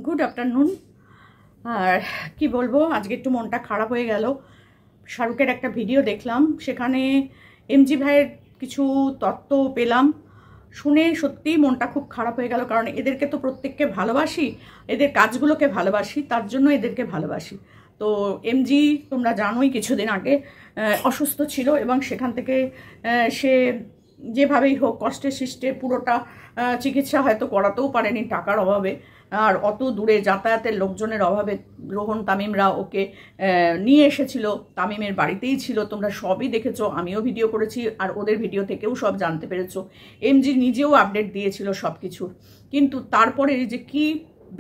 Good afternoon. আর কি বলবো, আজকে একটু মনটা খারাপ হয়ে গেল। শাহরুখের একটা ভিডিও দেখলাম, সেখানে এমজি ভাইয়ের কিছু তত্ত্ব পেলাম, শুনে সত্যিই মনটা খুব খারাপ হয়ে গেল। কারণ এদেরকে তো প্রত্যেককে ভালোবাসি, এদের কাজগুলোকে ভালোবাসি, তার জন্য এদেরকে ভালোবাসি। তো এমজি তোমরা জানোই কিছুদিন আগে অসুস্থ ছিল এবং সেখান থেকে সে যেভাবেই হোক কষ্টে সৃষ্টে পুরোটা চিকিৎসা হয়তো করাতেও পারেনি টাকার অভাবে, আর অত দূরে যাতায়াতের লোকজনের অভাবে রোহন তামিমরা ওকে নিয়ে এসেছিল। তামিমের বাড়িতেই ছিল, তোমরা সবই দেখেছো, আমিও ভিডিও করেছি আর ওদের ভিডিও থেকেও সব জানতে পেরেছো। এমজি নিজেও আপডেট দিয়েছিল সব কিছুর, কিন্তু তারপরে যে কি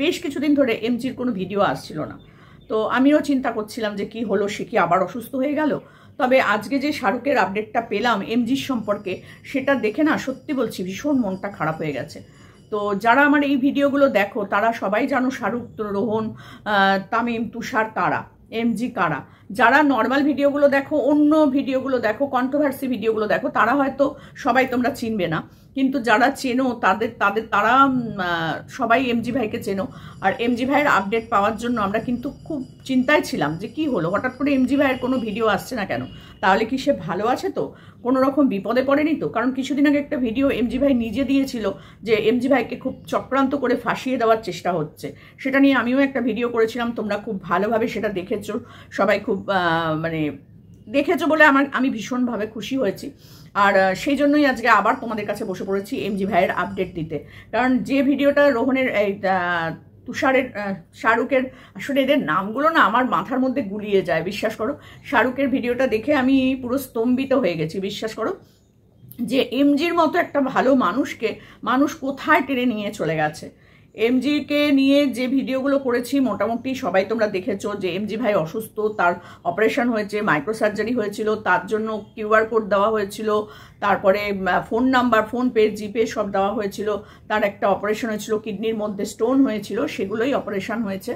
বেশ কিছুদিন ধরে এমজির কোনো ভিডিও আসছিল না। তো আমিও চিন্তা করছিলাম যে কি হলো, সে কি আবার অসুস্থ হয়ে গেল। তবে আজকে যে শাহরুখের আপডেটটা পেলাম এমজির সম্পর্কে, সেটা দেখে না সত্যি বলছি ভীষণ মনটা খারাপ হয়ে গেছে। তো যারা আমার এই ভিডিওগুলো দেখো তারা সবাই জানো শাহরুখ, রোহন, তামিম, তুষার কারা, এমজি কারা। যারা নর্মাল ভিডিওগুলো দেখো, অন্য ভিডিওগুলো দেখো, কন্ট্রোভার্সি ভিডিওগুলো দেখো, তারা হয়তো সবাই তোমরা চিনবে না, কিন্তু যারা চেনো তারা সবাই এমজি ভাইকে চেনো। আর এমজি ভাইয়ের আপডেট পাওয়ার জন্য আমরা কিন্তু খুব চিন্তায় ছিলাম যে কি হলো, হঠাৎ করে এমজি ভাইয়ের কোনো ভিডিও আসছে না কেন, তাহলে কি সে ভালো আছে তো, কোনো রকম বিপদে পড়েনি তো? কারণ কিছুদিন আগে একটা ভিডিও এমজি ভাই নিজে দিয়েছিল যে এমজি ভাইকে খুব চক্রান্ত করে ফাঁসিয়ে দেওয়ার চেষ্টা হচ্ছে। সেটা নিয়ে আমিও একটা ভিডিও করেছিলাম, তোমরা খুব ভালোভাবে সেটা দেখেছো, সবাই খুব মানে দেখেছো বলে আমি ভীষণভাবে খুশি হয়েছি। আর সেই জন্যই আজকে আবার তোমাদের কাছে বসে পড়েছি এমজি ভাইয়ের আপডেট দিতে। কারণ যে ভিডিওটা রোহনের এই তুষারের, শাহরুখের, আসলে এদের নামগুলো না আমার মাথার মধ্যে গুলিয়ে যায়, বিশ্বাস করো। শাহরুখের ভিডিওটা দেখে আমি পুরো স্তম্ভিত হয়ে গেছি, বিশ্বাস করো, যে এমজির মতো একটা ভালো মানুষকে মানুষ কোথায় টেনে নিয়ে চলে গেছে। এমজিকে নিয়ে যে ভিডিওগুলো করেছি মোটামুটি সবাই তোমরা দেখেছো যে এমজি ভাই অসুস্থ, তার অপারেশন হয়েছে, মাইক্রো সার্জারি হয়েছিল, তার জন্য কিউআর কোড দেওয়া হয়েছিল, তারপরে ফোন নাম্বার, ফোনপে, জিপে সব দেওয়া হয়েছিল। তার একটা অপারেশন হয়েছিল, কিডনির মধ্যে স্টোন হয়েছিল, সেগুলোই অপারেশন হয়েছে।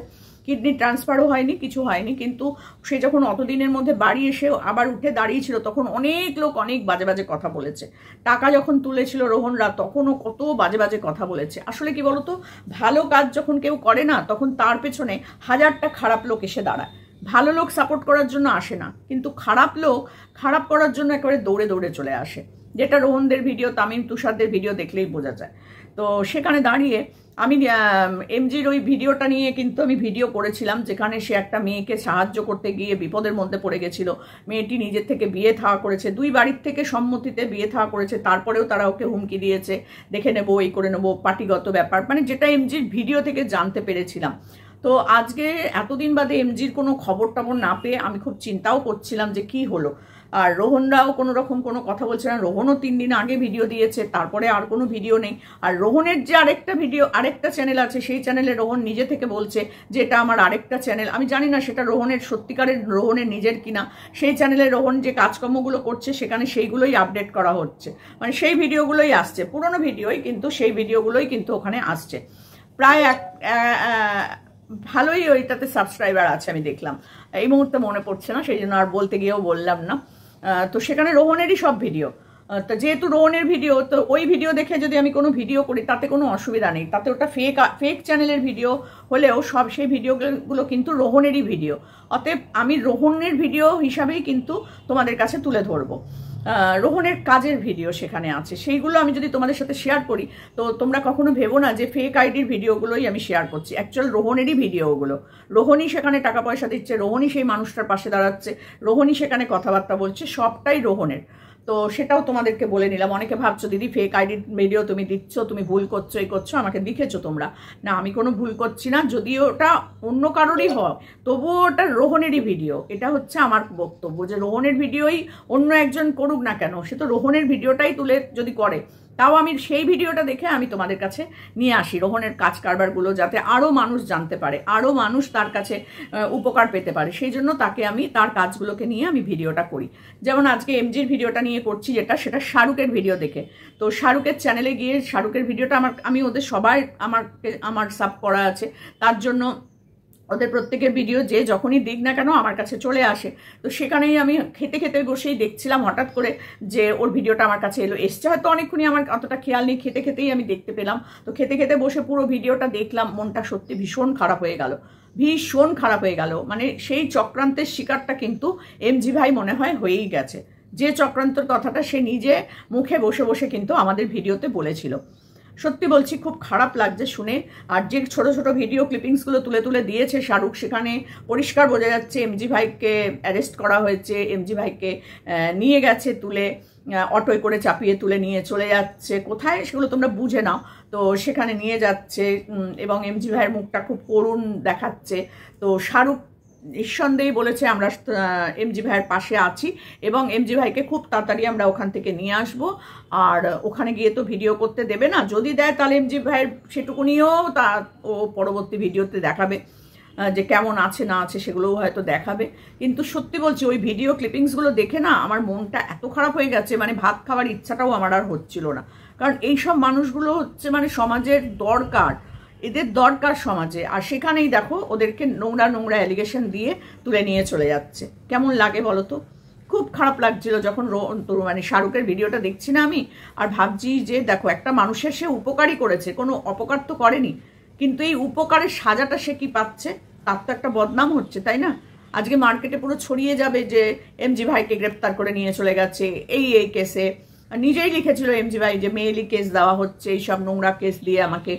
কিডনি ট্রান্সফারও হয়নি, কিছু হয়নি, কিন্তু সে যখন অতদিনের মধ্যে বাড়ি এসে আবার উঠে দাঁড়িয়েছিল তখন অনেক লোক অনেক বাজে বাজে কথা বলেছে। টাকা যখন তুলেছিল রোহনরা তখনও কত বাজে বাজে কথা বলেছে। আসলে কি বলতো, ভালো কাজ যখন কেউ করে না তখন তার পেছনে হাজারটা খারাপ লোক এসে দাঁড়ায়। ভালো লোক সাপোর্ট করার জন্য আসে না, কিন্তু খারাপ লোক খারাপ করার জন্য একেবারে দৌড়ে দৌড়ে চলে আসে, যেটা রোহনদের ভিডিও, তামিম, তুষারদের ভিডিও দেখলেই বোঝা যায়। তো সেখানে দাঁড়িয়ে আমি এমজির ওই ভিডিওটা নিয়ে কিন্তু আমি ভিডিও করেছিলাম, যেখানে সে একটা মেয়েকে সাহায্য করতে গিয়ে বিপদের মধ্যে পড়ে গেছিল। মেয়েটি নিজের থেকে বিয়ে থাওয়া করেছে, দুই বাড়ির থেকে সম্মতিতে বিয়ে থাওয়া করেছে, তারপরেও তারা ওকে হুমকি দিয়েছে, দেখে নেবো, এই করে নেবো, পার্টিগত ব্যাপার, মানে যেটা এমজির ভিডিও থেকে জানতে পেরেছিলাম। তো আজকে এতদিন বাদে এমজির কোনো খবর টবর না পেয়ে আমি খুব চিন্তাও করছিলাম যে কি হলো। আর রোহনরাও কোনো রকম কোনো কথা বলছে না, রোহনও 3 দিন আগে ভিডিও দিয়েছে, তারপরে আর কোনো ভিডিও নেই। আর রোহনের যে আরেকটা ভিডিও, আরেকটা চ্যানেল আছে, সেই চ্যানেলে রোহন নিজে থেকে বলছে যে এটা আমার আরেকটা চ্যানেল। আমি জানি না সেটা রোহনের সত্যিকারের রোহনের নিজের কিনা। সেই চ্যানেলে রোহন যে কাজকর্মগুলো করছে সেখানে সেইগুলোই আপডেট করা হচ্ছে, মানে সেই ভিডিওগুলোই আসছে, পুরনো ভিডিওই, কিন্তু সেই ভিডিওগুলোই কিন্তু ওখানে আসছে। প্রায় ভালোই ওইটাতে সাবস্ক্রাইবার আছে আমি দেখলাম, এই মুহূর্তে মনে পড়ছে না, সেই জন্য আর বলতে গিয়েও বললাম না। তো সেখানে রোহনেরই সব ভিডিও। তো যেহেতু রোহনের ভিডিও, তো ওই ভিডিও দেখে যদি আমি কোনো ভিডিও করি তাতে কোনো অসুবিধা নেই, তাতে ওটা ফেক চ্যানেলের ভিডিও হলেও সব সেই ভিডিওগুলো কিন্তু রোহনেরই ভিডিও। অতএব আমি রোহনের ভিডিও হিসাবেই কিন্তু তোমাদের কাছে তুলে ধরবো। রোহনের কাজের ভিডিও সেখানে আছে, সেইগুলো আমি যদি তোমাদের সাথে শেয়ার করি তো তোমরা কখনো ভেবো না যে ফেক আইডির ভিডিওগুলোই আমি শেয়ার করছি। অ্যাকচুয়াল রোহনেরই ভিডিও ওগুলো, রোহনই সেখানে টাকা পয়সা দিচ্ছে, রোহনই সেই মানুষটার পাশে দাঁড়াচ্ছে, রোহনই সেখানে কথাবার্তা বলছে, সবটাই রোহনের। তো সেটাও তোমাদেরকে বলে নিলাম। অনেকে ভাবছো দিদি ফেক আইডির ভিডিও তুমি দিচ্ছ, তুমি ভুল করছো, এই করছো, আমাকে লিখেছো তোমরা, না আমি কোনো ভুল করছি না। যদিও ওটা অন্য কারোরই হয় তবুও ওটা রোহনেরই ভিডিও। এটা হচ্ছে আমার বক্তব্য যে রোহনের ভিডিওই অন্য একজন করুক না কেন, সে তো রোহনের ভিডিওটাই তুলে যদি করে, তাও আমি সেই ভিডিওটা দেখে আমি তোমাদের কাছে নিয়ে আসি রোহনের কাজ কারবারগুলো, যাতে আরও মানুষ জানতে পারে, আরও মানুষ তার কাছে উপকার পেতে পারে। সেই জন্য তাকে আমি তার কাজগুলোকে নিয়ে আমি ভিডিওটা করি। যেমন আজকে এমজির ভিডিওটা নিয়ে করছি, সেটা শাহরুখের ভিডিও দেখে। তো শাহরুখের চ্যানেলে গিয়ে শাহরুখের ভিডিওটা আমি ওদের সবাই আমার সাব করা আছে, তার জন্য ওদের প্রত্যেকের ভিডিও যে যখনই দিক না কেন আমার কাছে চলে আসে। তো সেখানেই আমি খেতে খেতে বসেই দেখছিলাম হঠাৎ করে যে ওর ভিডিওটা আমার কাছে এসছে, হয়তো অনেকক্ষণই আমার অতটা খেয়াল নেই, খেতে খেতেই আমি দেখতে পেলাম। তো খেতে খেতে বসে পুরো ভিডিওটা দেখলাম, মনটা সত্যি ভীষণ খারাপ হয়ে গেল, ভীষণ খারাপ হয়ে গেল। মানে সেই চক্রান্তের শিকারটা কিন্তু এমজি ভাই মনে হয় হয়েই গেছে। যে চক্রান্তর কথাটা সে নিজে মুখে বসে বসে কিন্তু আমাদের ভিডিওতে বলেছিল। সত্যি বলছি খুব খারাপ লাগছে শুনে। আর যে ছোট ছোট ভিডিও ক্লিপিংসগুলো তুলে তুলে দিয়েছে শাহরুখ, সেখানে পরিষ্কার বোঝা যাচ্ছে এমজি ভাইকে অ্যারেস্ট করা হয়েছে, এমজি ভাইকে নিয়ে গেছে তুলে, অটোয় করে চাপিয়ে তুলে নিয়ে চলে যাচ্ছে কোথায় সেগুলো তোমরা বুঝে নাও। তো সেখানে নিয়ে যাচ্ছে এবং এমজি ভাইয়ের মুখটা খুব করুণ দেখাচ্ছে। তো শাহরুখ নিঃসন্দেহে বলেছে আমরা এমজি ভাইয়ের পাশে আছি এবং এমজি ভাইকে খুব তাড়াতাড়ি আমরা ওখান থেকে নিয়ে আসব। আর ওখানে গিয়ে তো ভিডিও করতে দেবে না, যদি দেয় তাহলে এমজি ভাইয়ের সেটুকুনিও ও পরবর্তী ভিডিওতে দেখাবে যে কেমন আছে না আছে, সেগুলোও হয়তো দেখাবে। কিন্তু সত্যি বলছি ওই ভিডিও ক্লিপিংসগুলো দেখে না আমার মনটা এত খারাপ হয়ে গেছে, মানে ভাত খাওয়ার ইচ্ছাটাও আমার আর হচ্ছিল না। কারণ এইসব মানুষগুলো হচ্ছে মানে সমাজের দরকার, এদের দরকার সমাজে। আর সেখানেই দেখো ওদেরকে নোংরা নোংরা অ্যালিগেশন দিয়ে তুলে নিয়ে চলে যাচ্ছে। কেমন লাগে বলো তো? খুব খারাপ লাগছিল যখন মানে শাহরুখের ভিডিওটা দেখছি না আমি, আর ভাবছি যে দেখো একটা মানুষের সে উপকারই করেছে, কোনো অপকার তো করেনি, কিন্তু এই উপকারের সাজাটা সে কি পাচ্ছে, তার তো একটা বদনাম হচ্ছে, তাই না? আজকে মার্কেটে পুরো ছড়িয়ে যাবে যে এমজি ভাইকে গ্রেপ্তার করে নিয়ে চলে গেছে এই কেসে। নিজেই লিখেছিল এমজি ভাই যে মেয়েলি কেস দেওয়া হচ্ছে, এইসব নোংরা কেস দিয়ে আমাকে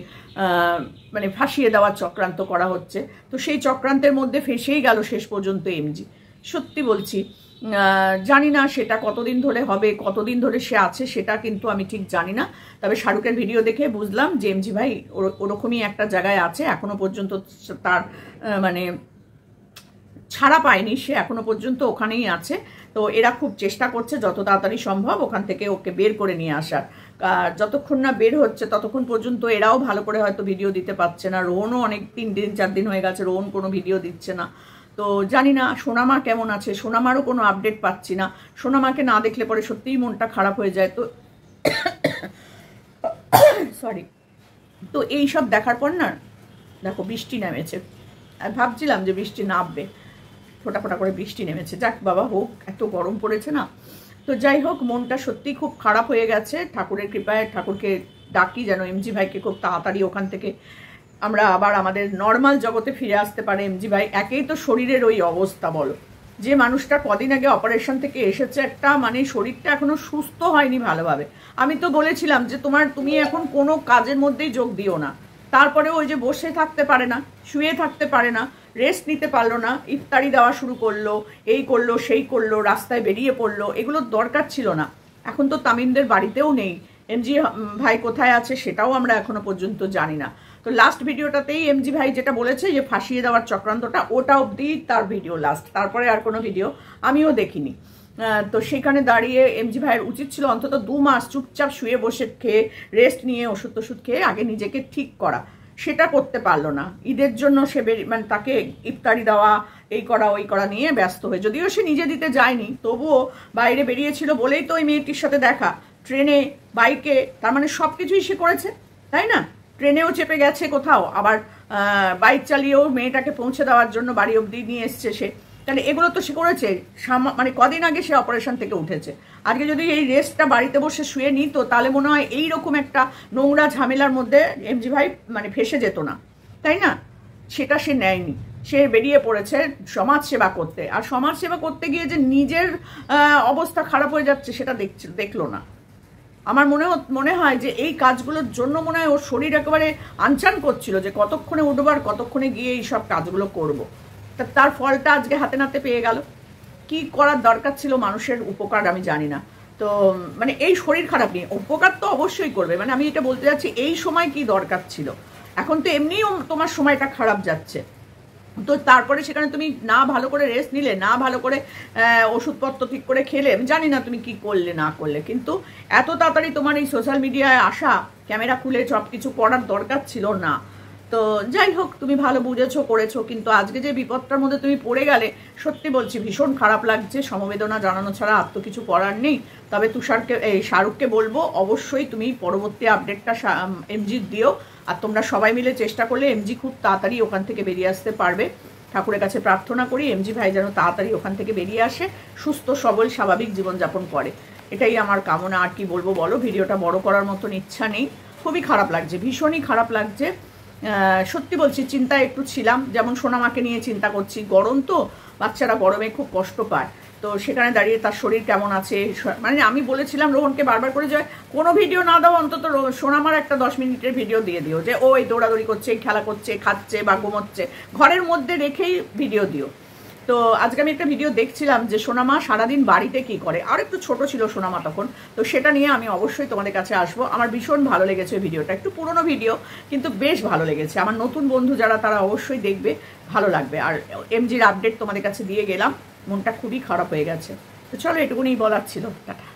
মানে ফাঁসিয়ে দেওয়ার চক্রান্ত করা হচ্ছে। তো সেই চক্রান্তের মধ্যে ফেসেই গেল শেষ পর্যন্ত এমজি। সত্যি বলছি জানি না সেটা কতদিন ধরে হবে, কতদিন ধরে সে আছে সেটা কিন্তু আমি ঠিক জানি না। তবে শাহরুখের ভিডিও দেখে বুঝলাম যে এমজি ভাই ওরকমই একটা জায়গায় আছে, এখনো পর্যন্ত তার মানে ছাড়া পায়নি, সে এখনো পর্যন্ত ওখানেই আছে। তো এরা খুব চেষ্টা করছে যত তাড়াতাড়ি সম্ভব ওখান থেকে ওকে বের করে নিয়ে আসার। যতক্ষণ না বের হচ্ছে ততক্ষণ পর্যন্ত এরাও ভালো করে হয়তো ভিডিও দিতে পারছে না। রোহনও অনেক 3 দিন 4 দিন হয়ে গেছে, রোহন কোনো ভিডিও দিচ্ছে না। তো জানি না সোনামা কেমন আছে, সোনামারও কোনো আপডেট পাচ্ছি না। সোনামাকে না দেখলে পরে সত্যিই মনটা খারাপ হয়ে যায়। তো সরি, তো এই সব দেখার পর না দেখো বৃষ্টি নেমেছে, আর ভাবছিলাম যে বৃষ্টি নামবে, ফোটা ফোটা করে বৃষ্টি নেমেছে। যাক বাবা হোক, এত গরম পড়েছে না। তো যাই হোক, মনটা সত্যি খুব খারাপ হয়ে গেছে। ঠাকুরের কৃপায় ঠাকুরকে ডাকি যেন এমজি ভাইকে খুব তাড়াতাড়ি ওখান থেকে আমরা আবার আমাদের নর্মাল জগতে ফিরে আসতে পারে এমজি ভাই। একেই তো শরীরের ওই অবস্থা বলো, যে মানুষটা কদিন আগে অপারেশন থেকে এসেছে, একটা মানে শরীরটা এখনো সুস্থ হয়নি ভালোভাবে। আমি তো বলেছিলাম যে তুমি এখন কোনো কাজের মধ্যেই যোগ দিও না। তারপরে ওই যে বসে থাকতে পারে না, শুয়ে থাকতে পারে না, রেস্ট নিতে পারলো না, ইফতারি দেওয়া শুরু করলো, এই করলো সেই করলো, রাস্তায় বেরিয়ে পড়লো, এগুলোর দরকার ছিল না। এখন তো তামিমদের বাড়িতেও নেই, এমজি ভাই কোথায় আছে সেটাও আমরা এখনো পর্যন্ত জানি না। তো লাস্ট ভিডিওটাতেই এমজি ভাই যেটা বলেছে যে ফাঁসিয়ে দেওয়ার চক্রান্তটা, ওটা অবধি তার ভিডিও লাস্ট, তারপরে আর কোনো ভিডিও আমিও দেখিনি। তো সেখানে দাঁড়িয়ে এমজি ভাইয়ের উচিত ছিল অন্তত 2 মাস চুপচাপ শুয়ে বসে খেয়ে রেস্ট নিয়ে ওষুধ টষুধ খেয়ে আগে নিজেকে ঠিক করা, সেটা করতে পারলো না। ঈদের জন্য সে মানে তাকে ইফতারি দেওয়া, এই করা ওই করা নিয়ে ব্যস্ত হয়ে, যদিও সে নিজে দিতে যায়নি, তবুও বাইরে বেরিয়েছিল বলেই তো ওই মেয়েটির সাথে দেখা, ট্রেনে বাইকে, তার মানে সব কিছুই সে করেছে, তাই না? ট্রেনেও চেপে গেছে কোথাও, আবার বাইক চালিয়েও মেয়েটাকে পৌঁছে দেওয়ার জন্য বাড়ি অবধি নিয়ে এসছে সে। তাহলে এগুলো তো সে করেছে, মানে কদিন আগে সে অপারেশন থেকে উঠেছে। আজকে যদি এই রেস্টটা বাড়িতে বসে শুয়ে নিত তাহলে মনে হয় এইরকম একটা নোংরা ঝামেলার মধ্যে এমজি ভাই মানে ফেসে যেত না, তাই না? সেটা সে নেয়নি, সে বেরিয়ে পড়েছে সমাজ সেবা করতে। আর সমাজ সেবা করতে গিয়ে যে নিজের অবস্থা খারাপ হয়ে যাচ্ছে সেটা দেখলো না। আমার মনে হয় যে এই কাজগুলোর জন্য মনে হয় ওর শরীর একেবারে আনচান করছিল যে কতক্ষণে উঠবার, কতক্ষণে গিয়ে এই সব কাজগুলো করব। তার ফলটা আজকে হাতে নাতে পেয়ে গেল। কি করার দরকার ছিল মানুষের উপকার আমি জানি না। তো মানে এই শরীর খারাপ নিয়ে উপকার তো অবশ্যই করবে, মানে আমি এটা বলতে যাচ্ছি এই সময় কি দরকার ছিল। এখন তো এমনিও তোমার সময়টা খারাপ যাচ্ছে, তো তারপরে সেখানে তুমি না ভালো করে রেস্ট নিলে, না ভালো করে ওষুধপত্র ঠিক করে খেলে, আমি জানি না তুমি কি করলে না করলে, কিন্তু এত তাড়াতাড়ি তোমার এই সোশ্যাল মিডিয়ায় আসা, ক্যামেরা খুলে সব কিছু করার দরকার ছিল না। তো যাই হোক, তুমি ভালো বুঝেছো, করেছো, কিন্তু আজকে যে বিপদটার মধ্যে তুমি পড়ে গেলে, সত্যি বলছি ভীষণ খারাপ লাগছে। সমবেদনা জানানো ছাড়া আর তো কিছু করার নেই। তবে শাহরুখকে বলবো অবশ্যই তুমি পরবর্তী আপডেটটা এমজির দিও। আর তোমরা সবাই মিলে চেষ্টা করলে এমজি খুব তাড়াতাড়ি ওখান থেকে বেরিয়ে আসতে পারবে। ঠাকুরের কাছে প্রার্থনা করি এমজি ভাই যেন তাড়াতাড়ি ওখান থেকে বেরিয়ে আসে, সুস্থ সবল স্বাভাবিক জীবনযাপন করে, এটাই আমার কামনা। আর কি বলবো বলো, ভিডিওটা বড় করার মতন ইচ্ছা নেই। খুবই খারাপ লাগছে, ভীষণই খারাপ লাগছে। সত্যি বলছি, চিন্তায় একটু ছিলাম, যেমন সোনামাকে নিয়ে চিন্তা করছি। গরম তো, বাচ্চারা গরমে খুব কষ্ট পায়, তো সেখানে দাঁড়িয়ে তার শরীর কেমন আছে। মানে আমি বলেছিলাম রোহনকে বারবার করে, যে কোনো ভিডিও না দাও, অন্তত সোনামার একটা 10 মিনিটের ভিডিও দিয়ে দিও, যে ও এই দৌড়াদৌড়ি করছে, খেলা করছে, খাচ্ছে বা ঘুমোচ্ছে, ঘরের মধ্যে রেখেই ভিডিও দিও। তো আজকে আমি একটা ভিডিও দেখছিলাম যে সোনামা সারাদিন বাড়িতে কি করে, আর একটু ছোট ছিল সোনামা তখন, তো সেটা নিয়ে আমি অবশ্যই তোমাদের কাছে আসবো। আমার ভীষণ ভালো লেগেছে ভিডিওটা, একটু পুরনো ভিডিও কিন্তু বেশ ভালো লেগেছে। আমার নতুন বন্ধু যারা, তারা অবশ্যই দেখবে, ভালো লাগবে। আর এমজির আপডেট তোমাদের কাছে দিয়ে গেলাম, মনটা খুবই খারাপ হয়ে গেছে। তো চলো, এটুকুনি বলার ছিল। টাটা।